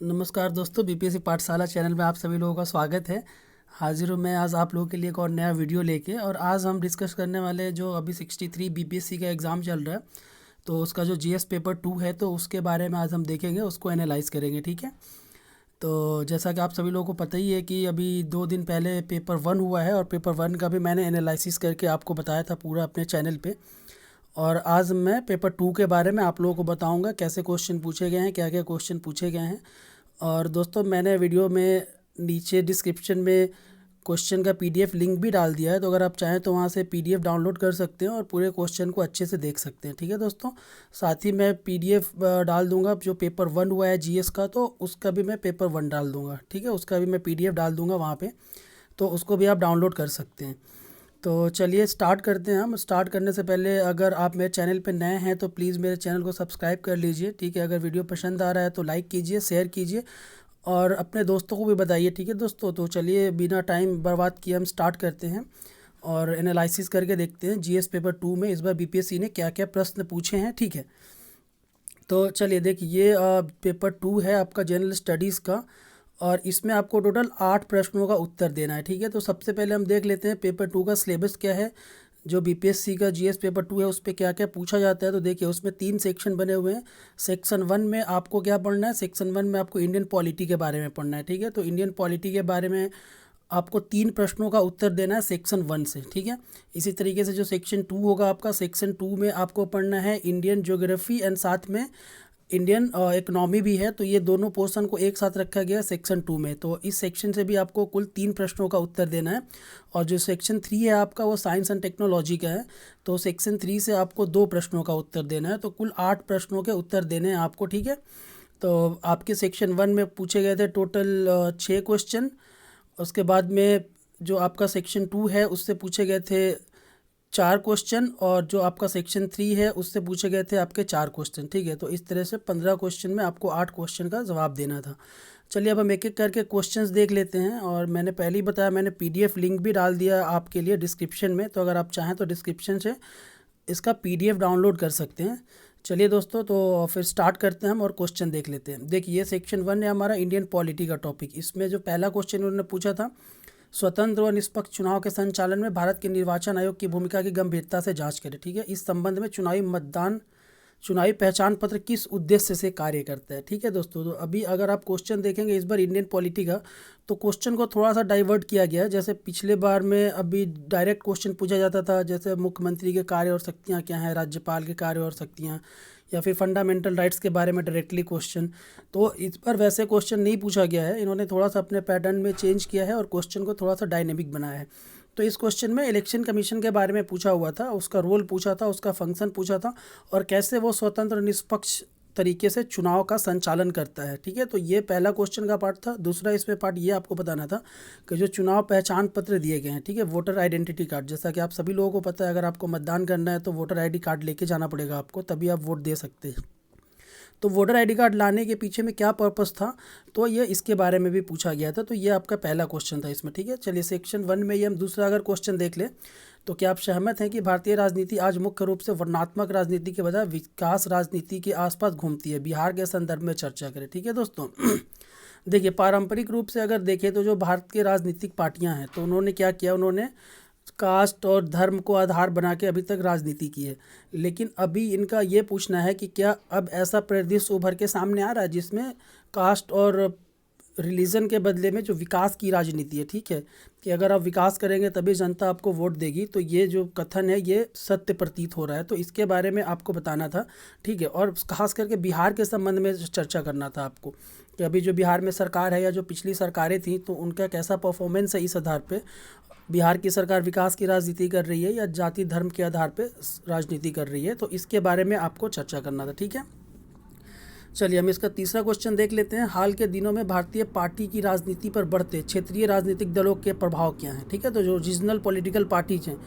नमस्कार दोस्तों, बीपीएससी पाठशाला चैनल में आप सभी लोगों का स्वागत है। हाजिर हूँ मैं आज आप लोगों के लिए एक और नया वीडियो लेके। और आज हम डिस्कस करने वाले जो अभी 63 बीपीएससी का एग्ज़ाम चल रहा है, तो उसका जो जीएस पेपर 2 है, तो उसके बारे में आज हम देखेंगे, उसको एनालाइज करेंगे। ठीक है। तो जैसा कि आप सभी लोगों को पता ही है कि अभी 2 दिन पहले पेपर 1 हुआ है, और पेपर 1 का भी मैंने एनालिसिस करके आपको बताया था पूरा अपने चैनल पे। और आज मैं पेपर 2 के बारे में आप लोगों को बताऊंगा कैसे क्वेश्चन पूछे गए हैं, क्या क्या क्वेश्चन पूछे गए हैं। और दोस्तों, मैंने वीडियो में नीचे डिस्क्रिप्शन में क्वेश्चन का पीडीएफ लिंक भी डाल दिया है, तो अगर आप चाहें तो वहाँ से पीडीएफ डाउनलोड कर सकते हैं और पूरे क्वेश्चन को अच्छे से देख सकते हैं। ठीक है दोस्तों। साथ ही मैं पीडीएफ डाल दूंगा जो पेपर 1 हुआ है जीएस का, तो उसका भी मैं पेपर 1 डाल दूंगा। ठीक है, उसका भी मैं पीडीएफ डाल दूंगा वहाँ पे, तो उसको भी आप डाउनलोड कर सकते हैं। तो चलिए स्टार्ट करते हैं। हम स्टार्ट करने से पहले अगर आप मेरे चैनल पे नए हैं तो प्लीज़ मेरे चैनल को सब्सक्राइब कर लीजिए। ठीक है, अगर वीडियो पसंद आ रहा है तो लाइक कीजिए, शेयर कीजिए और अपने दोस्तों को भी बताइए। ठीक है दोस्तों। तो चलिए बिना टाइम बर्बाद किए हम स्टार्ट करते हैं और एनालिसिस करके देखते हैं जीएस पेपर 2 में इस बार बीपीएससी ने क्या क्या प्रश्न पूछे हैं। ठीक है, तो चलिए देखिए, ये पेपर 2 है आपका जनरल स्टडीज़ का, और इसमें आपको टोटल 8 प्रश्नों का उत्तर देना है। ठीक है, तो सबसे पहले हम देख लेते हैं पेपर 2 का सिलेबस क्या है। जो बीपीएससी का जीएस पेपर 2 है उस पर क्या क्या पूछा जाता है। तो देखिए, उसमें 3 सेक्शन बने हुए हैं। सेक्शन 1 में आपको क्या पढ़ना है? सेक्शन 1 में आपको इंडियन पॉलिटी के बारे में पढ़ना है। ठीक है, तो इंडियन पॉलिटी के बारे में आपको 3 प्रश्नों का उत्तर देना है सेक्शन 1 से। ठीक है, इसी तरीके से जो सेक्शन 2 होगा आपका, सेक्शन 2 में आपको पढ़ना है इंडियन ज्योग्राफी एंड साथ में इंडियन इकोनॉमी भी है। तो ये दोनों पोर्शन को एक साथ रखा गया सेक्शन 2 में। तो इस सेक्शन से भी आपको कुल 3 प्रश्नों का उत्तर देना है। और जो सेक्शन 3 है आपका, वो साइंस एंड टेक्नोलॉजी का है। तो सेक्शन 3 से आपको 2 प्रश्नों का उत्तर देना है। तो कुल 8 प्रश्नों के उत्तर देने हैं आपको। ठीक है, तो आपके सेक्शन 1 में पूछे गए थे टोटल 6 क्वेश्चन। उसके बाद में जो आपका सेक्शन 2 है उससे पूछे गए थे 4 क्वेश्चन, और जो आपका सेक्शन 3 है उससे पूछे गए थे आपके 4 क्वेश्चन। ठीक है, तो इस तरह से 15 क्वेश्चन में आपको 8 क्वेश्चन का जवाब देना था। चलिए अब हम एक एक करके क्वेश्चंस देख लेते हैं। और मैंने पहले ही बताया, मैंने पीडीएफ लिंक भी डाल दिया आपके लिए डिस्क्रिप्शन में, तो अगर आप चाहें तो डिस्क्रिप्शन से इसका पीडीएफ डाउनलोड कर सकते हैं। चलिए दोस्तों, तो फिर स्टार्ट करते हैं हम और क्वेश्चन देख लेते हैं। देखिए, ये सेक्शन 1 है हमारा इंडियन पॉलिटी का टॉपिक। इसमें जो पहला क्वेश्चन उन्होंने पूछा था, स्वतंत्र और निष्पक्ष चुनाव के संचालन में भारत के निर्वाचन आयोग की भूमिका की गंभीरता से जांच करें। ठीक है, इस संबंध में चुनावी पहचान पत्र किस उद्देश्य से कार्य करता है। ठीक है दोस्तों, तो अभी अगर आप क्वेश्चन देखेंगे इस बार इंडियन पॉलिटी का, तो क्वेश्चन को थोड़ा सा डाइवर्ट किया गया है। जैसे पिछले बार में अभी डायरेक्ट क्वेश्चन पूछा जाता था, जैसे मुख्यमंत्री के कार्य और शक्तियाँ क्या हैं, राज्यपाल के कार्य और शक्तियाँ, या फिर फंडामेंटल राइट्स के बारे में डायरेक्टली क्वेश्चन। तो इस पर वैसे क्वेश्चन नहीं पूछा गया है, इन्होंने थोड़ा सा अपने पैटर्न में चेंज किया है और क्वेश्चन को थोड़ा सा डायनेमिक बनाया है। तो इस क्वेश्चन में इलेक्शन कमीशन के बारे में पूछा हुआ था, उसका रोल पूछा था, उसका फंक्शन पूछा था, और कैसे वो स्वतंत्र निष्पक्ष तरीके से चुनाव का संचालन करता है। ठीक है, तो ये पहला क्वेश्चन का पार्ट था। दूसरा इसमें पार्ट ये आपको बताना था कि जो चुनाव पहचान पत्र दिए गए हैं, ठीक है, वोटर आइडेंटिटी कार्ड, जैसा कि आप सभी लोगों को पता है, अगर आपको मतदान करना है तो वोटर आईडी कार्ड लेके जाना पड़ेगा आपको, तभी आप वोट दे सकते हैं। तो वोटर आईडी कार्ड लाने के पीछे में क्या पर्पस था, तो ये इसके बारे में भी पूछा गया था। तो ये आपका पहला क्वेश्चन था इसमें। ठीक है, चलिए सेक्शन 1 में ये हम दूसरा अगर क्वेश्चन देख लें, तो क्या आप सहमत हैं कि भारतीय राजनीति आज मुख्य रूप से वर्णनात्मक राजनीति के बजाय विकास राजनीति के आसपास घूमती है? बिहार के संदर्भ में चर्चा करें। ठीक है दोस्तों, देखिए, पारंपरिक रूप से अगर देखें तो जो भारत के राजनीतिक पार्टियां हैं, तो उन्होंने क्या किया, उन्होंने कास्ट और धर्म को आधार बना के अभी तक राजनीति की है। लेकिन अभी इनका ये पूछना है कि क्या अब ऐसा परिदृश्य उभर के सामने आ रहा है जिसमें कास्ट और रिलीजन के बदले में जो विकास की राजनीति है, ठीक है, कि अगर आप विकास करेंगे तभी जनता आपको वोट देगी। तो ये जो कथन है ये सत्य प्रतीत हो रहा है, तो इसके बारे में आपको बताना था। ठीक है, और खास करके बिहार के संबंध में चर्चा करना था आपको कि अभी जो बिहार में सरकार है या जो पिछली सरकारें थी, तो उनका कैसा परफॉर्मेंस है। इस आधार पे बिहार की सरकार विकास की राजनीति कर रही है या जाति धर्म के आधार पे राजनीति कर रही है, तो इसके बारे में आपको चर्चा करना था। ठीक है, चलिए हम इसका तीसरा क्वेश्चन देख लेते हैं। हाल के दिनों में भारतीय पार्टी की राजनीति पर बढ़ते क्षेत्रीय राजनीतिक दलों के प्रभाव क्या हैं? ठीक है, तो जो रीजनल पॉलिटिकल पार्टीज हैं,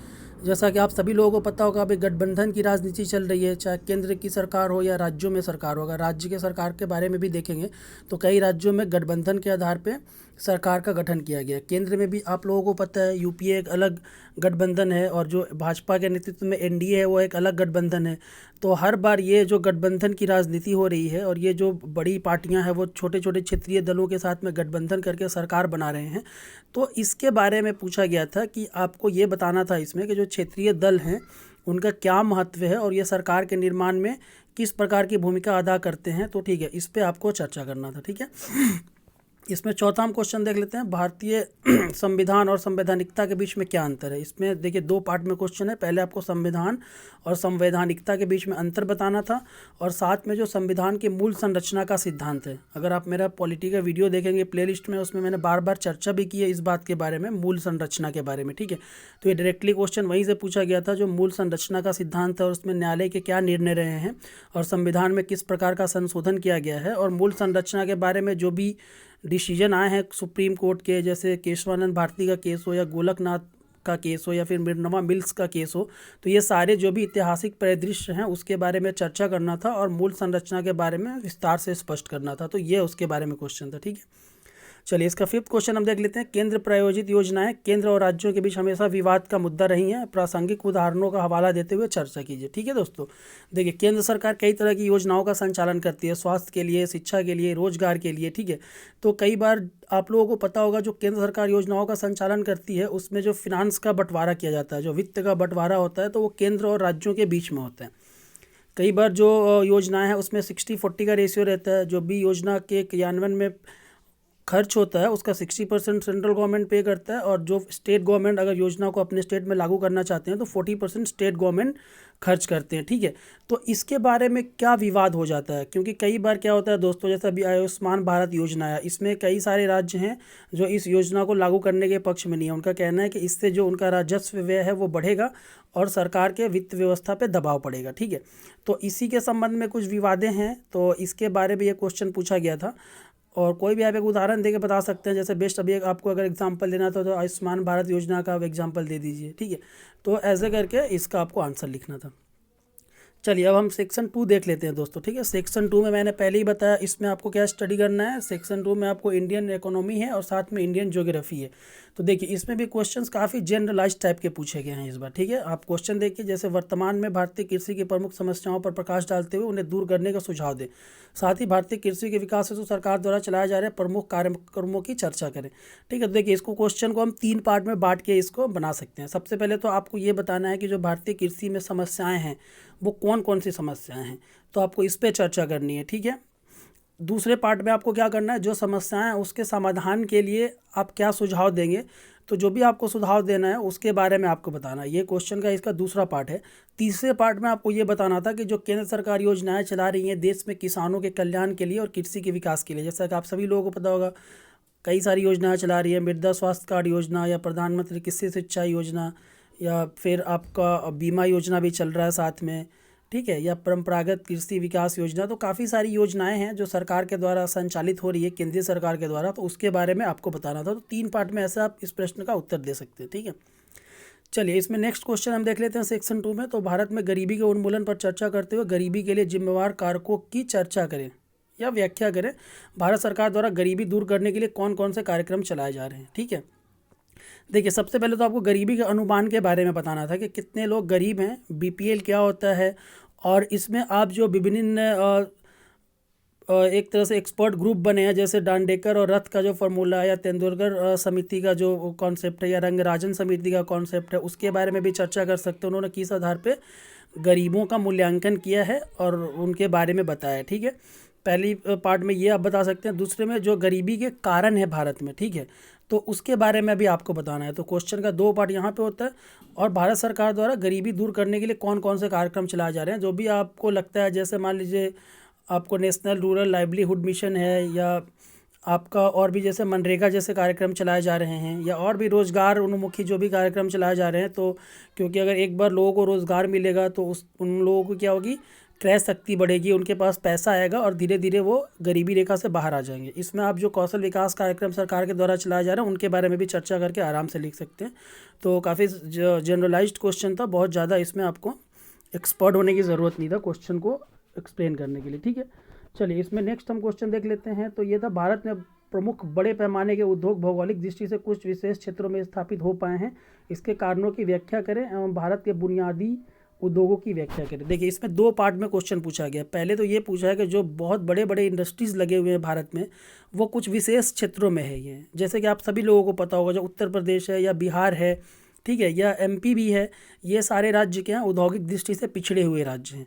जैसा कि आप सभी लोगों को पता होगा, अभी गठबंधन की राजनीति चल रही है, चाहे केंद्र की सरकार हो या राज्यों में सरकार हो। अगर राज्य के सरकार के बारे में भी देखेंगे तो कई राज्यों में गठबंधन के आधार पे सरकार का गठन किया गया। केंद्र में भी आप लोगों को पता है यूपीए एक अलग गठबंधन है और जो भाजपा के नेतृत्व में एनडीए है वो एक अलग गठबंधन है। तो हर बार ये जो गठबंधन की राजनीति हो रही है और ये जो बड़ी पार्टियां हैं वो छोटे छोटे क्षेत्रीय दलों के साथ में गठबंधन करके सरकार बना रहे हैं। तो इसके बारे में पूछा गया था कि आपको ये बताना था इसमें कि जो क्षेत्रीय दल हैं उनका क्या महत्व है और ये सरकार के निर्माण में किस प्रकार की भूमिका अदा करते हैं। तो ठीक है, इस पर आपको चर्चा करना था। ठीक है, इसमें चौथा हम क्वेश्चन देख लेते हैं, भारतीय संविधान और संवैधानिकता के बीच में क्या अंतर है। इसमें देखिए 2 पार्ट में क्वेश्चन है। पहले आपको संविधान और संवैधानिकता के बीच में अंतर बताना था और साथ में जो संविधान की मूल संरचना का सिद्धांत है। अगर आप मेरा पॉलिटी का वीडियो देखेंगे प्लेलिस्ट में, उसमें मैंने बार बार चर्चा भी की है इस बात के बारे में, मूल संरचना के बारे में। ठीक है, तो ये डायरेक्टली क्वेश्चन वहीं से पूछा गया था, जो मूल संरचना का सिद्धांत है और उसमें न्यायालय के क्या निर्णय रहे हैं और संविधान में किस प्रकार का संशोधन किया गया है। और मूल संरचना के बारे में जो भी डिसीजन आए हैं सुप्रीम कोर्ट के, जैसे केशवानंद भारती का केस हो या गोलकनाथ का केस हो या फिर मिर्नवा मिल्स का केस हो, तो ये सारे जो भी ऐतिहासिक परिदृश्य हैं उसके बारे में चर्चा करना था और मूल संरचना के बारे में विस्तार से स्पष्ट करना था। तो ये उसके बारे में क्वेश्चन था। ठीक है, चलिए इसका 5th क्वेश्चन हम देख लेते हैं। केंद्र प्रायोजित योजनाएं केंद्र और राज्यों के बीच हमेशा विवाद का मुद्दा रही हैं। प्रासंगिक उदाहरणों का हवाला देते हुए चर्चा कीजिए। ठीक है दोस्तों, देखिए केंद्र सरकार कई तरह की योजनाओं का संचालन करती है, स्वास्थ्य के लिए, शिक्षा के लिए, रोजगार के लिए। ठीक है, तो कई बार आप लोगों को पता होगा जो केंद्र सरकार योजनाओं का संचालन करती है उसमें जो फिनांस का बंटवारा किया जाता है, जो वित्त का बंटवारा होता है, तो वो केंद्र और राज्यों के बीच में होता है। कई बार जो योजनाएं हैं उसमें 60-40 का रेशियो रहता है। जो भी योजना के क्रियान्वयन में खर्च होता है उसका 60% सेंट्रल गवर्नमेंट पे करता है और जो स्टेट गवर्नमेंट अगर योजना को अपने स्टेट में लागू करना चाहते हैं तो 40% स्टेट गवर्नमेंट खर्च करते हैं। ठीक है, तो इसके बारे में क्या विवाद हो जाता है, क्योंकि कई बार क्या होता है दोस्तों, जैसे अभी आयुष्मान भारत योजना है, इसमें कई सारे राज्य हैं जो इस योजना को लागू करने के पक्ष में नहीं है। उनका कहना है कि इससे जो उनका राजस्व व्यय है वो बढ़ेगा और सरकार के वित्त व्यवस्था पे दबाव पड़ेगा। ठीक है, तो इसी के संबंध में कुछ विवादें हैं, तो इसके बारे में ये क्वेश्चन पूछा गया था। और कोई भी आप एक उदाहरण देके बता सकते हैं, जैसे बेस्ट अभी एक आपको अगर एग्जांपल देना था तो आयुष्मान भारत योजना का आप एग्जांपल दे दीजिए। ठीक है, तो ऐसे करके इसका आपको आंसर लिखना था। चलिए अब हम सेक्शन 2 देख लेते हैं दोस्तों। ठीक है, सेक्शन 2 में मैंने पहले ही बताया इसमें आपको क्या स्टडी करना है। सेक्शन 2 में आपको इंडियन इकोनॉमी है और साथ में इंडियन ज्योग्राफी है। तो देखिए इसमें भी क्वेश्चंस काफ़ी जनरलाइज टाइप के पूछे गए हैं इस बार। ठीक है, आप क्वेश्चन देखिए, जैसे वर्तमान में भारतीय कृषि की प्रमुख समस्याओं पर प्रकाश डालते हुए उन्हें दूर करने का सुझाव दें। साथ ही भारतीय कृषि के विकास हेतु सरकार द्वारा चलाए जा रहे प्रमुख कार्यक्रमों की चर्चा करें। ठीक है, तो देखिए इसको क्वेश्चन को हम 3 पार्ट में बांट के इसको बना सकते हैं। सबसे पहले तो आपको ये बताना है कि जो भारतीय कृषि में समस्याएं हैं वो कौन कौन सी समस्याएं हैं, तो आपको इस पर चर्चा करनी है। ठीक है, दूसरे पार्ट में आपको क्या करना है, जो समस्याएं हैं उसके समाधान के लिए आप क्या सुझाव देंगे, तो जो भी आपको सुझाव देना है उसके बारे में आपको बताना है। ये क्वेश्चन का इसका दूसरा पार्ट है। तीसरे पार्ट में आपको ये बताना था कि जो केंद्र सरकार योजनाएं चला रही हैं देश में किसानों के कल्याण के लिए और कृषि के विकास के लिए, जैसा कि आप सभी लोगों को पता होगा कई सारी योजनाएं चला रही है, मृदा स्वास्थ्य कार्ड योजना या प्रधानमंत्री कृषि सिंचाई योजना या फिर आपका बीमा योजना भी चल रहा है साथ में। ठीक है, या परंपरागत कृषि विकास योजना, तो काफ़ी सारी योजनाएं हैं जो सरकार के द्वारा संचालित हो रही है, केंद्रीय सरकार के द्वारा, तो उसके बारे में आपको बताना था। तो 3 पार्ट में ऐसा आप इस प्रश्न का उत्तर दे सकते हैं। ठीक है, चलिए इसमें नेक्स्ट क्वेश्चन हम देख लेते हैं सेक्शन 2 में। तो भारत में गरीबी के उन्मूलन पर चर्चा करते हुए गरीबी के लिए जिम्मेवार कारकों की चर्चा करें या व्याख्या करें। भारत सरकार द्वारा गरीबी दूर करने के लिए कौन कौन से कार्यक्रम चलाए जा रहे हैं। ठीक है, देखिए सबसे पहले तो आपको गरीबी के अनुमान के बारे में बताना था कि कितने लोग गरीब हैं, बीपीएल क्या होता है, और इसमें आप जो विभिन्न एक तरह से एक्सपर्ट ग्रुप बने हैं, जैसे डांडेकर और रथ का जो फार्मूला है या तेंदुलकर समिति का जो कॉन्सेप्ट है या रंगराजन समिति का कॉन्सेप्ट है, उसके बारे में भी चर्चा कर सकते हैं। उन्होंने किस आधार पे गरीबों का मूल्यांकन किया है और उनके बारे में बताया। ठीक है, पहली पार्ट में ये आप बता सकते हैं। दूसरे में जो गरीबी के कारण है भारत में, ठीक है, तो उसके बारे में भी आपको बताना है। तो क्वेश्चन का 2 पार्ट यहाँ पे होता है। और भारत सरकार द्वारा गरीबी दूर करने के लिए कौन कौन से कार्यक्रम चलाए जा रहे हैं, जो भी आपको लगता है, जैसे मान लीजिए आपको नेशनल रूरल लाइवलीहुड मिशन है या आपका और भी जैसे मनरेगा जैसे कार्यक्रम चलाए जा रहे हैं या और भी रोज़गार उन्मुखी जो भी कार्यक्रम चलाए जा रहे हैं। तो क्योंकि अगर एक बार लोगों को रोज़गार मिलेगा तो उन लोगों को क्या होगी, क्रय शक्ति बढ़ेगी, उनके पास पैसा आएगा और धीरे धीरे वो गरीबी रेखा से बाहर आ जाएंगे। इसमें आप जो कौशल विकास कार्यक्रम सरकार के द्वारा चलाए जा रहे हैं उनके बारे में भी चर्चा करके आराम से लिख सकते हैं। तो काफ़ी जनरलाइज्ड क्वेश्चन था, बहुत ज़्यादा इसमें आपको एक्सपर्ट होने की ज़रूरत नहीं था क्वेश्चन को एक्सप्लेन करने के लिए। ठीक है, चलिए इसमें नेक्स्ट हम क्वेश्चन देख लेते हैं। तो ये था, भारत में प्रमुख बड़े पैमाने के उद्योग भौगोलिक दृष्टि से कुछ विशेष क्षेत्रों में स्थापित हो पाए हैं, इसके कारणों की व्याख्या करें एवं भारत के बुनियादी उद्योगों की व्याख्या करें। देखिए इसमें दो पार्ट में क्वेश्चन पूछा गया। पहले तो ये पूछा है कि जो बहुत बड़े बड़े इंडस्ट्रीज़ लगे हुए हैं भारत में, वो कुछ विशेष क्षेत्रों में है। ये जैसे कि आप सभी लोगों को पता होगा, जो उत्तर प्रदेश है या बिहार है, ठीक है, या एमपी भी है, ये सारे राज्य के हैं औद्योगिक दृष्टि से पिछड़े हुए राज्य हैं।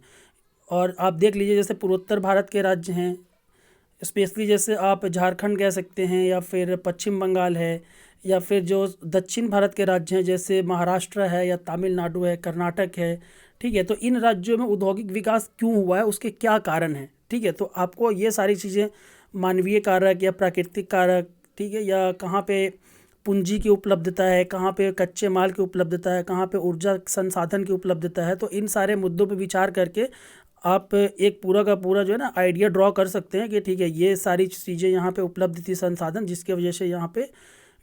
और आप देख लीजिए जैसे पूर्वोत्तर भारत के राज्य हैं, स्पेशली जैसे आप झारखंड कह सकते हैं, या फिर पश्चिम बंगाल है, या फिर जो दक्षिण भारत के राज्य हैं जैसे महाराष्ट्र है या तमिलनाडु है, कर्नाटक है, ठीक है। तो इन राज्यों में औद्योगिक विकास क्यों हुआ है, उसके क्या कारण हैं, ठीक है। तो आपको ये सारी चीज़ें, मानवीय कारक या प्राकृतिक कारक, ठीक है, या कहाँ पे पूंजी की उपलब्धता है, कहाँ पे कच्चे माल की उपलब्धता है, कहाँ पे ऊर्जा संसाधन की उपलब्धता है, तो इन सारे मुद्दों पे विचार करके आप एक पूरा का पूरा जो है ना आइडिया ड्रॉ कर सकते हैं कि ठीक है, ये सारी चीज़ें यहाँ पे उपलब्ध थी संसाधन, जिसके वजह से यहाँ पे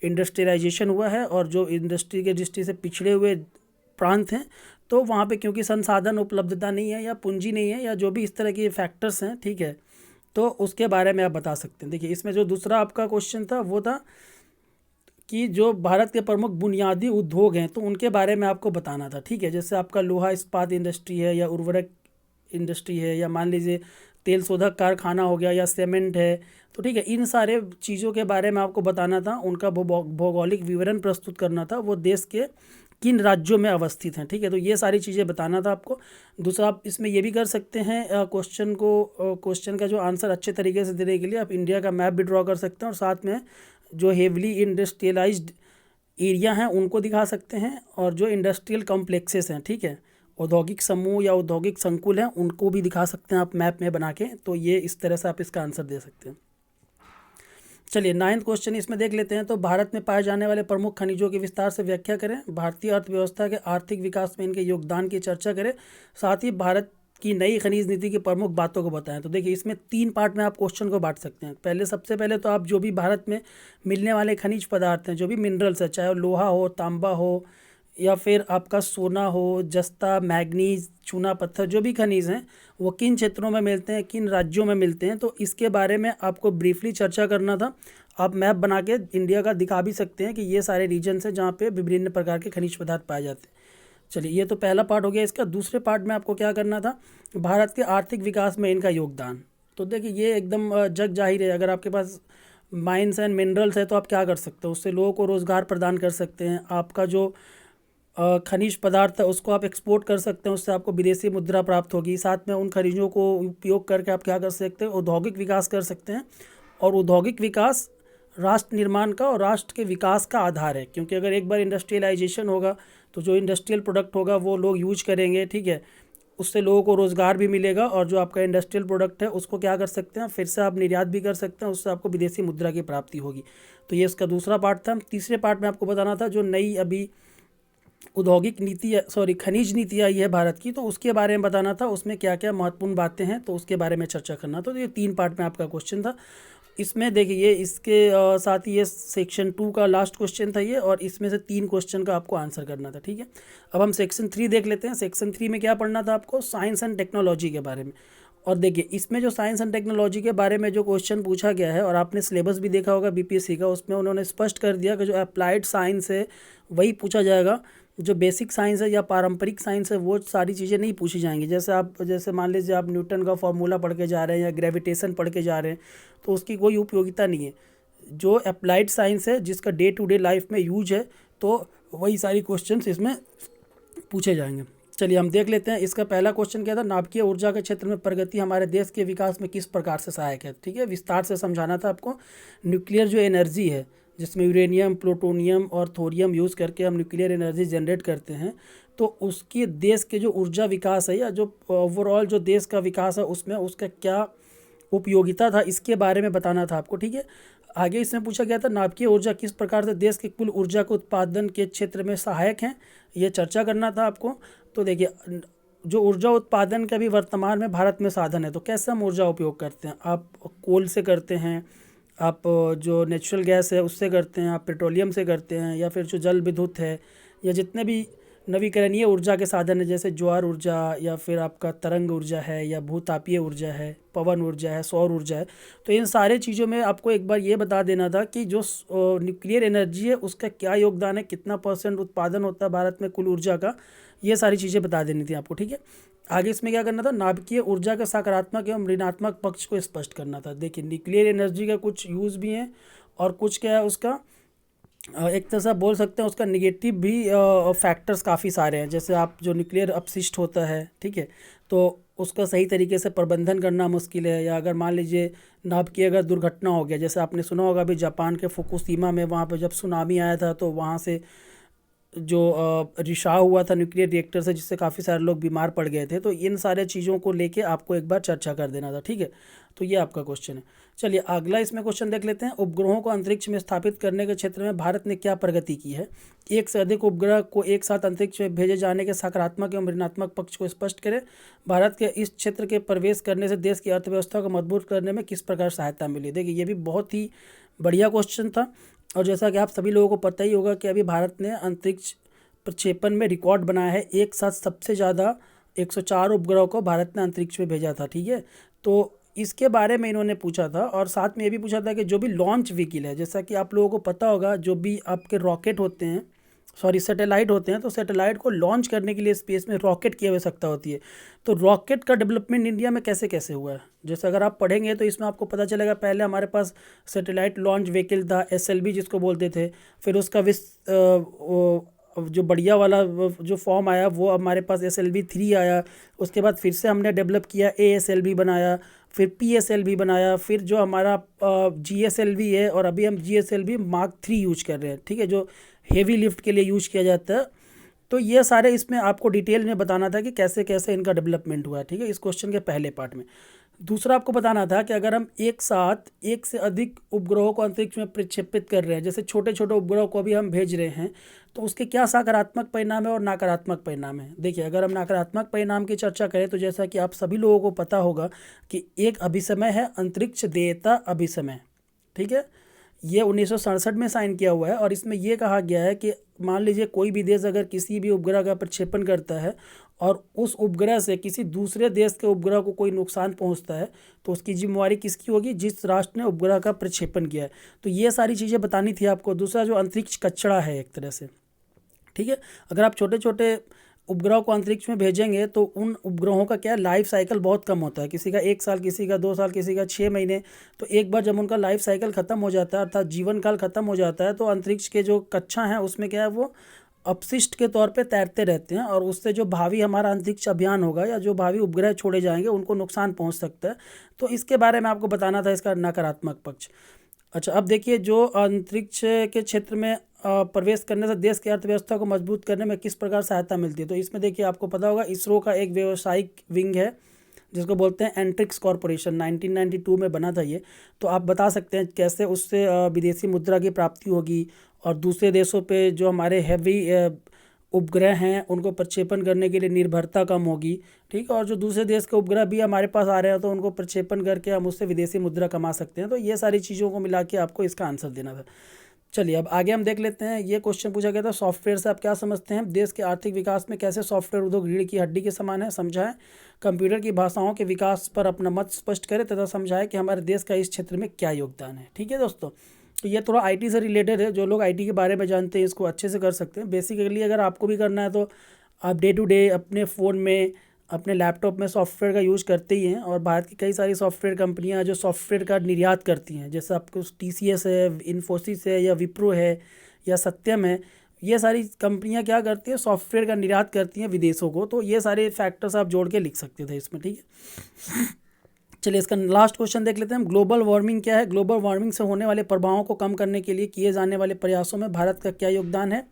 इंडस्ट्रियलाइजेशन हुआ है। और जो इंडस्ट्री के दृष्टि से पिछड़े हुए प्रांत हैं, तो वहाँ पे क्योंकि संसाधन उपलब्धता नहीं है या पूंजी नहीं है या जो भी इस तरह के फैक्टर्स हैं, ठीक है, तो उसके बारे में आप बता सकते हैं। देखिए इसमें जो दूसरा आपका क्वेश्चन था वो था कि जो भारत के प्रमुख बुनियादी उद्योग हैं, तो उनके बारे में आपको बताना था, ठीक है। जैसे आपका लोहा इस्पात इंडस्ट्री है, या उर्वरक इंडस्ट्री है, या मान लीजिए तेल शोधक कारखाना हो गया, या सीमेंट है, तो ठीक है, इन सारे चीज़ों के बारे में आपको बताना था, उनका भौगोलिक विवरण प्रस्तुत करना था, वो देश के किन राज्यों में अवस्थित हैं, ठीक है। तो ये सारी चीज़ें बताना था आपको। दूसरा आप इसमें ये भी कर सकते हैं, क्वेश्चन का जो आंसर अच्छे तरीके से देने के लिए आप इंडिया का मैप भी ड्रॉ कर सकते हैं, और साथ में जो हेवली इंडस्ट्रियलाइज्ड एरिया हैं उनको दिखा सकते हैं, और जो इंडस्ट्रियल कॉम्प्लेक्सेस हैं, ठीक है, औद्योगिक समूह या औद्योगिक संकुल हैं, उनको भी दिखा सकते हैं आप मैप में बना के। तो ये इस तरह से आप इसका आंसर दे सकते हैं। चलिए 9th क्वेश्चन इसमें देख लेते हैं। तो भारत में पाए जाने वाले प्रमुख खनिजों की विस्तार से व्याख्या करें, भारतीय अर्थव्यवस्था के आर्थिक विकास में इनके योगदान की चर्चा करें, साथ ही भारत की नई खनिज नीति की प्रमुख बातों को बताएं। तो देखिए इसमें 3 पार्ट में आप क्वेश्चन को बांट सकते हैं। सबसे पहले तो आप जो भी भारत में मिलने वाले खनिज पदार्थ हैं, जो भी मिनरल्स है, चाहे लोहा हो, तांबा हो, या फिर आपका सोना हो, जस्ता, मैग्नीज, चूना पत्थर, जो भी खनिज हैं वो किन क्षेत्रों में मिलते हैं, किन राज्यों में मिलते हैं, तो इसके बारे में आपको ब्रीफली चर्चा करना था। आप मैप बना के इंडिया का दिखा भी सकते हैं कि ये सारे रीजन्स हैं जहाँ पे विभिन्न प्रकार के खनिज पदार्थ पाए जाते हैं। चलिए ये तो पहला पार्ट हो गया इसका। दूसरे पार्ट में आपको क्या करना था, भारत के आर्थिक विकास में इनका योगदान। तो देखिए ये एकदम जग जाहिर है, अगर आपके पास माइंस एंड मिनरल्स है तो आप क्या कर सकते हो, उससे लोगों को रोज़गार प्रदान कर सकते हैं। आपका जो खनिज पदार्थ है उसको आप एक्सपोर्ट कर सकते हैं, उससे आपको विदेशी मुद्रा प्राप्त होगी। साथ में उन खनिजों को उपयोग करके आप क्या कर सकते हैं, औद्योगिक विकास कर सकते हैं। और औद्योगिक विकास राष्ट्र निर्माण का और राष्ट्र के विकास का आधार है, क्योंकि अगर एक बार इंडस्ट्रियलाइजेशन होगा तो जो इंडस्ट्रियल प्रोडक्ट होगा वो लोग यूज करेंगे, ठीक है, उससे लोगों को रोज़गार भी मिलेगा। और जो आपका इंडस्ट्रियल प्रोडक्ट है उसको क्या कर सकते हैं, फिर से आप निर्यात भी कर सकते हैं, उससे आपको विदेशी मुद्रा की प्राप्ति होगी। तो ये इसका दूसरा पार्ट था। तीसरे पार्ट में आपको बताना था जो नई अभी औद्योगिक नीति, खनिज नीति आई है भारत की, तो उसके बारे में बताना था, उसमें क्या क्या महत्वपूर्ण बातें हैं, तो उसके बारे में चर्चा करना था। तो ये 3 पार्ट में आपका क्वेश्चन था। इसमें देखिए इसके साथ ही ये सेक्शन 2 का लास्ट क्वेश्चन था ये, और इसमें से 3 क्वेश्चन का आपको आंसर करना था, ठीक है। अब हम सेक्शन 3 देख लेते हैं। सेक्शन 3 में क्या पढ़ना था आपको, साइंस एंड टेक्नोलॉजी के बारे में। और देखिए इसमें जो साइंस एंड टेक्नोलॉजी के बारे में जो क्वेश्चन पूछा गया है, और आपने सिलेबस भी देखा होगा बीपीएससी का, उसमें उन्होंने स्पष्ट कर दिया कि जो अप्लाइड साइंस है वही पूछा जाएगा, जो बेसिक साइंस है या पारंपरिक साइंस है वो सारी चीज़ें नहीं पूछी जाएंगी। जैसे मान लीजिए आप न्यूटन का फॉर्मूला पढ़ के जा रहे हैं या ग्रेविटेशन पढ़ के जा रहे हैं, तो उसकी कोई उपयोगिता नहीं है। जो अप्लाइड साइंस है, जिसका डे टू डे लाइफ में यूज है, तो वही सारी क्वेश्चंस इसमें पूछे जाएंगे। चलिए हम देख लेते हैं। इसका पहला क्वेश्चन क्या था, नाभिकीय ऊर्जा के क्षेत्र में प्रगति हमारे देश के विकास में किस प्रकार से सहायक है, ठीक है, विस्तार से समझाना था आपको। न्यूक्लियर जो एनर्जी है, जिसमें यूरेनियम, प्लूटोनियम और थोरियम यूज़ करके हम न्यूक्लियर एनर्जी जनरेट करते हैं, तो उसके देश के जो ऊर्जा विकास है या जो ओवरऑल जो देश का विकास है उसमें उसका क्या उपयोगिता था, इसके बारे में बताना था आपको, ठीक है। आगे इसमें पूछा गया था नाभिकीय ऊर्जा किस प्रकार से देश के कुल ऊर्जा के उत्पादन के क्षेत्र में सहायक हैं, ये चर्चा करना था आपको। तो देखिए जो ऊर्जा उत्पादन का भी वर्तमान में भारत में साधन है, तो कैसे हम ऊर्जा उपयोग करते हैं, आप कोल से करते हैं, आप जो नेचुरल गैस है उससे करते हैं, आप पेट्रोलियम से करते हैं, या फिर जो जल विद्युत है, या जितने भी नवीकरणीय ऊर्जा के साधन है, जैसे ज्वार ऊर्जा या फिर आपका तरंग ऊर्जा है या भूतापीय ऊर्जा है, पवन ऊर्जा है, सौर ऊर्जा है। तो इन सारे चीज़ों में आपको एक बार ये बता देना था कि जो न्यूक्लियर एनर्जी है उसका क्या योगदान है, कितना परसेंट उत्पादन होता है भारत में कुल ऊर्जा का, ये सारी चीज़ें बता देनी थी आपको, ठीक है। आगे इसमें क्या करना था, नाभिकीय ऊर्जा का सकारात्मक एवं ऋणात्मक पक्ष को स्पष्ट करना था। देखिए न्यूक्लियर एनर्जी का कुछ यूज़ भी है और कुछ क्या है उसका एक तरह से आप बोल सकते हैं उसका निगेटिव भी फैक्टर्स काफ़ी सारे हैं। जैसे आप जो न्यूक्लियर अपशिष्ट होता है, ठीक है, तो उसका सही तरीके से प्रबंधन करना मुश्किल है। या अगर मान लीजिए नाभिकीय अगर दुर्घटना हो गया, जैसे आपने सुना होगा अभी जापान के फुकुशिमा में, वहाँ पे जब सुनामी आया था तो वहाँ से जो रिसाव हुआ था न्यूक्लियर रिएक्टर से, जिससे काफ़ी सारे लोग बीमार पड़ गए थे। तो इन सारे चीज़ों को लेके आपको एक बार चर्चा कर देना था, ठीक है। तो ये आपका क्वेश्चन है। चलिए अगला इसमें क्वेश्चन देख लेते हैं। उपग्रहों को अंतरिक्ष में स्थापित करने के क्षेत्र में भारत ने क्या प्रगति की है। एक से अधिक उपग्रह को एक साथ अंतरिक्ष में भेजे जाने के सकारात्मक एवं ऋणात्मक पक्ष को स्पष्ट करें। भारत के इस क्षेत्र के प्रवेश करने से देश की अर्थव्यवस्था को मजबूत करने में किस प्रकार सहायता मिली। देखिए ये भी बहुत ही बढ़िया क्वेश्चन था। और जैसा कि आप सभी लोगों को पता ही होगा कि अभी भारत ने अंतरिक्ष प्रक्षेपण में रिकॉर्ड बनाया है। एक साथ सबसे ज़्यादा 104 उपग्रहों को भारत ने अंतरिक्ष में भेजा था, ठीक है। तो इसके बारे में इन्होंने पूछा था और साथ में ये भी पूछा था कि जो भी लॉन्च व्हीकल है, जैसा कि आप लोगों को पता होगा जो भी आपके रॉकेट होते हैं, सॉरी सैटेलाइट होते हैं, तो सैटेलाइट को लॉन्च करने के लिए स्पेस में रॉकेट की आवश्यकता होती है। तो रॉकेट का डेवलपमेंट इंडिया में कैसे कैसे हुआ है, जैसे अगर आप पढ़ेंगे तो इसमें आपको पता चलेगा। पहले हमारे पास सैटेलाइट लॉन्च व्हीकल था, SLV जिसको बोलते थे। फिर उसका जो बढ़िया वाला जो फॉर्म आया वो हमारे पास SLV-3 आया। उसके बाद फिर से हमने डेवलप किया, ASLV बनाया, फिर PSLV बनाया, फिर जो हमारा GSLV है, और अभी हम GSLV Mark 3 यूज कर रहे हैं, ठीक है, जो हेवी लिफ्ट के लिए यूज किया जाता है। तो ये सारे इसमें आपको डिटेल में बताना था कि कैसे कैसे इनका डेवलपमेंट हुआ है, ठीक है, इस क्वेश्चन के पहले पार्ट में। दूसरा आपको बताना था कि अगर हम एक साथ एक से अधिक उपग्रहों को अंतरिक्ष में प्रक्षेपित कर रहे हैं, जैसे छोटे छोटे उपग्रहों को भी हम भेज रहे हैं, तो उसके क्या सकारात्मक परिणाम है और नकारात्मक परिणाम है। देखिए अगर हम नकारात्मक परिणाम की चर्चा करें तो जैसा कि आप सभी लोगों को पता होगा कि एक अभिसमय है अंतरिक्ष देयता अभिसमय, ठीक है। ये 1967 में साइन किया हुआ है और इसमें यह कहा गया है कि मान लीजिए कोई भी देश अगर किसी भी उपग्रह का प्रक्षेपण करता है और उस उपग्रह से किसी दूसरे देश के उपग्रह को कोई नुकसान पहुंचता है, तो उसकी जिम्मेवारी किसकी होगी, जिस राष्ट्र ने उपग्रह का प्रक्षेपण किया है। तो ये सारी चीज़ें बतानी थी आपको। दूसरा जो अंतरिक्ष कचरा है एक तरह से, ठीक है, अगर आप छोटे छोटे उपग्रह को अंतरिक्ष में भेजेंगे तो उन उपग्रहों का क्या लाइफ साइकिल बहुत कम होता है। किसी का 1 साल, किसी का 2 साल, किसी का 6 महीने। तो एक बार जब उनका लाइफ साइकिल ख़त्म हो जाता है, अर्थात जीवन काल ख़त्म हो जाता है, तो अंतरिक्ष के जो कक्षा हैं उसमें क्या है वो अपशिष्ट के तौर पे तैरते रहते हैं और उससे जो भावी हमारा अंतरिक्ष अभियान होगा या जो भावी उपग्रह छोड़े जाएंगे उनको नुकसान पहुंच सकता है। तो इसके बारे में आपको बताना था, इसका नकारात्मक पक्ष। अच्छा अब देखिए जो अंतरिक्ष के क्षेत्र में प्रवेश करने से देश की अर्थव्यवस्था को मजबूत करने में किस प्रकार सहायता मिलती है। तो इसमें देखिए आपको पता होगा इसरो का एक व्यावसायिक विंग है जिसको बोलते हैं एंट्रिक्स कॉरपोरेशन, 1992 में बना था ये। तो आप बता सकते हैं कैसे उससे विदेशी मुद्रा की प्राप्ति होगी और दूसरे देशों पे जो हमारे हैवी उपग्रह हैं उनको प्रक्षेपण करने के लिए निर्भरता कम होगी, ठीक है। और जो दूसरे देश के उपग्रह भी हमारे पास आ रहे हैं तो उनको प्रक्षेपण करके हम उससे विदेशी मुद्रा कमा सकते हैं। तो ये सारी चीज़ों को मिला के आपको इसका आंसर देना था। चलिए अब आगे हम देख लेते हैं। ये क्वेश्चन पूछा गया था सॉफ्टवेयर से आप क्या समझते हैं, देश के आर्थिक विकास में कैसे सॉफ्टवेयर उद्योग रीढ़ की हड्डी के समान है, समझाएं। कंप्यूटर की भाषाओं के विकास पर अपना मत स्पष्ट करें तथा समझाएं कि हमारे देश का इस क्षेत्र में क्या योगदान है। ठीक है दोस्तों, तो ये थोड़ा आईटी से रिलेटेड है। जो लोग आईटी के बारे में जानते हैं इसको अच्छे से कर सकते हैं। बेसिकली अगर आपको भी करना है तो आप डे टू डे अपने फ़ोन में, अपने लैपटॉप में सॉफ्टवेयर का यूज़ करते ही हैं। और भारत की कई सारी सॉफ्टवेयर कंपनियां जो सॉफ्टवेयर का निर्यात करती हैं, जैसे आपको TCS है, इन्फोसिस है, या विप्रो है, या सत्यम है, ये सारी कंपनियां क्या करती हैं, सॉफ्टवेयर का निर्यात करती हैं विदेशों को। तो ये सारे फैक्टर्स आप जोड़ के लिख सकते थे इसमें, ठीक है। चलिए इसका लास्ट क्वेश्चन देख लेते हैं। ग्लोबल वार्मिंग क्या है, ग्लोबल वार्मिंग से होने वाले प्रभावों को कम करने के लिए किए जाने वाले प्रयासों में भारत का क्या योगदान है।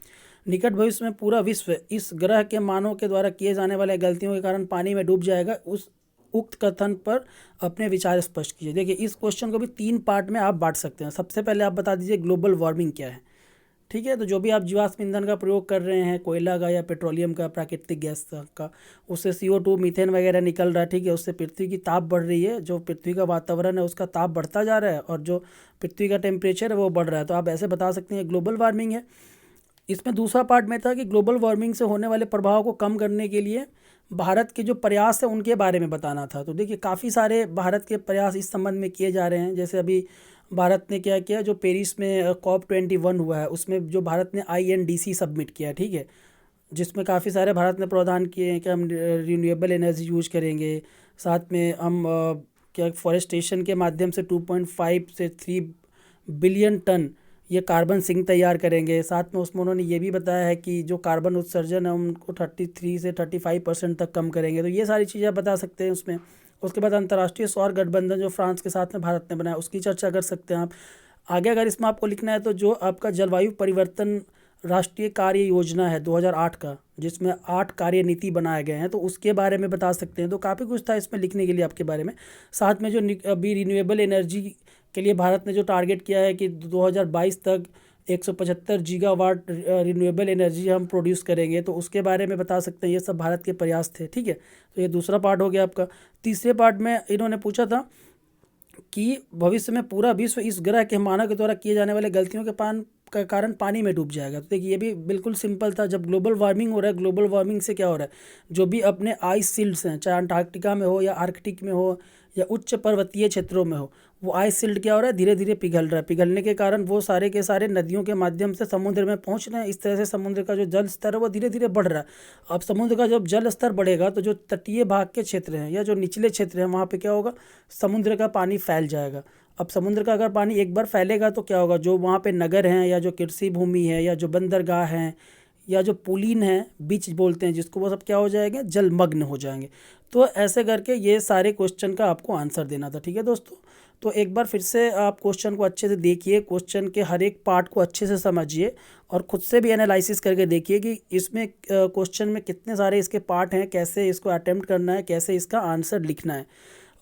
निकट भविष्य में पूरा विश्व इस ग्रह के मानव के द्वारा किए जाने वाले गलतियों के कारण पानी में डूब जाएगा, उस उक्त कथन पर अपने विचार स्पष्ट कीजिए। देखिए इस क्वेश्चन को भी 3 पार्ट में आप बांट सकते हैं। सबसे पहले आप बता दीजिए ग्लोबल वार्मिंग क्या है, ठीक है। तो जो भी आप जीवाश्म ईंधन का प्रयोग कर रहे हैं, कोयला का या पेट्रोलियम का, प्राकृतिक गैस का, उससे CO2 मीथेन वगैरह निकल रहा है, ठीक है। उससे पृथ्वी की ताप बढ़ रही है, जो पृथ्वी का वातावरण है उसका ताप बढ़ता जा रहा है और जो पृथ्वी का टेम्परेचर है वो बढ़ रहा है। तो आप ऐसे बता सकते हैं ग्लोबल वार्मिंग है। इसमें दूसरा पार्ट में था कि ग्लोबल वार्मिंग से होने वाले प्रभाव को कम करने के लिए भारत के जो प्रयास है उनके बारे में बताना था। तो देखिए काफ़ी सारे भारत के प्रयास इस संबंध में किए जा रहे हैं। जैसे अभी भारत ने क्या किया, जो पेरिस में COP21 हुआ है उसमें जो भारत ने INDC सबमिट किया, ठीक है, जिसमें काफ़ी सारे भारत ने प्रावधान किए हैं कि हम रिन्यूएबल एनर्जी यूज करेंगे, साथ में हम क्या फॉरेस्टेशन के माध्यम से 2.5 से 3 बिलियन टन ये कार्बन सिंक तैयार करेंगे। साथ में उसमें उन्होंने ये भी बताया है कि जो कार्बन उत्सर्जन है उनको 33 से 35% तक कम करेंगे। तो ये सारी चीज़ें बता सकते हैं उसमें। उसके बाद अंतर्राष्ट्रीय सौर गठबंधन जो फ्रांस के साथ में भारत ने बनाया उसकी चर्चा कर सकते हैं आप आगे। अगर इसमें आपको लिखना है तो जो आपका जलवायु परिवर्तन राष्ट्रीय कार्य योजना है 2008 का, जिसमें 8 कार्य नीति बनाए गए हैं, तो उसके बारे में बता सकते हैं। तो काफ़ी कुछ था इसमें लिखने के लिए आपके बारे में। साथ में जो अभी रिन्यूएबल एनर्जी के लिए भारत ने जो टारगेट किया है कि 2022 तक 175 गीगावाट रिन्यूएबल एनर्जी हम प्रोड्यूस करेंगे, तो उसके बारे में बता सकते हैं। ये सब भारत के प्रयास थे, ठीक है। तो ये दूसरा पार्ट हो गया आपका। तीसरे पार्ट में इन्होंने पूछा था कि भविष्य में पूरा विश्व इस ग्रह के मानव के द्वारा किए जाने वाले गलतियों के कारण पानी में डूब जाएगा। तो देखिए ये भी बिल्कुल सिंपल था। जब ग्लोबल वार्मिंग हो रहा है, ग्लोबल वार्मिंग से क्या हो रहा है, जो भी अपने आइस शील्ड्स हैं, चाहे अंटार्कटिका में हो या आर्कटिक में हो या उच्च पर्वतीय क्षेत्रों में हो, वो आइस शील्ड क्या हो रहा है, धीरे धीरे पिघल रहा है। पिघलने के कारण वो सारे के सारे नदियों के माध्यम से समुद्र में पहुंच रहे हैं। इस तरह से समुद्र का जो जल स्तर है वो धीरे धीरे बढ़ रहा है। अब समुद्र का जब जल स्तर बढ़ेगा तो जो तटीय भाग के क्षेत्र हैं या जो निचले क्षेत्र हैं वहाँ पे क्या होगा, समुद्र का पानी फैल जाएगा। अब समुद्र का अगर पानी एक बार फैलेगा तो क्या होगा, जो वहाँ पे नगर हैं या जो कृषि भूमि है या जो बंदरगाह हैं या जो पुलिन है, बीच बोलते हैं जिसको, वो सब क्या हो जाएंगे, जलमग्न हो जाएंगे। तो ऐसे करके ये सारे क्वेश्चन का आपको आंसर देना था, ठीक है दोस्तों। तो एक बार फिर से आप क्वेश्चन को अच्छे से देखिए, क्वेश्चन के हर एक पार्ट को अच्छे से समझिए और खुद से भी एनालिसिस करके देखिए कि इसमें क्वेश्चन में कितने सारे इसके पार्ट हैं, कैसे इसको अटेम्प्ट करना है, कैसे इसका आंसर लिखना है।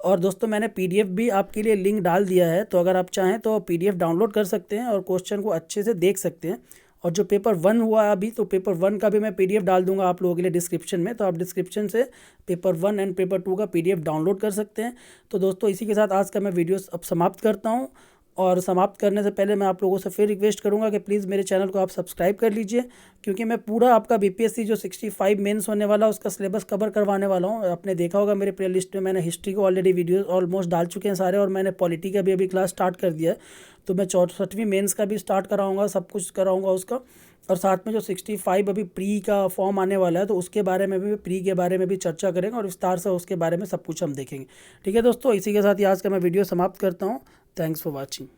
और दोस्तों मैंने PDF भी आपके लिए लिंक डाल दिया है, तो अगर आप चाहें तो PDF डाउनलोड कर सकते हैं और क्वेश्चन को अच्छे से देख सकते हैं। और जो पेपर 1 हुआ अभी, तो पेपर 1 का भी मैं PDF डाल दूंगा आप लोगों के लिए डिस्क्रिप्शन में, तो आप डिस्क्रिप्शन से पेपर 1 एंड पेपर 2 का PDF डाउनलोड कर सकते हैं। तो दोस्तों इसी के साथ आज का मैं वीडियो अब समाप्त करता हूँ। और समाप्त करने से पहले मैं आप लोगों से फिर रिक्वेस्ट करूंगा कि प्लीज़ मेरे चैनल को आप सब्सक्राइब कर लीजिए, क्योंकि मैं पूरा आपका BPSC जो 65 मेंस होने वाला उसका सिलेबस कवर करवाने वाला हूं। आपने देखा होगा मेरे प्ले लिस्ट में मैंने हिस्ट्री को ऑलरेडी वीडियोस ऑलमोस्ट डाल चुके हैं सारे, और मैंने पॉलिटी का भी अभी क्लास स्टार्ट कर दिया है। तो मैं 64वीं मेन्स का भी स्टार्ट कराऊँगा, सब कुछ कराऊँगा उसका। और साथ में जो 65 अभी प्री का फॉर्म आने वाला है, तो उसके बारे में भी, प्री के बारे में भी चर्चा करेंगे और विस्तार से उसके बारे में सब कुछ हम देखेंगे, ठीक है दोस्तों। इसी के साथ ही आज का मैं वीडियो समाप्त करता हूँ। Thanks for watching.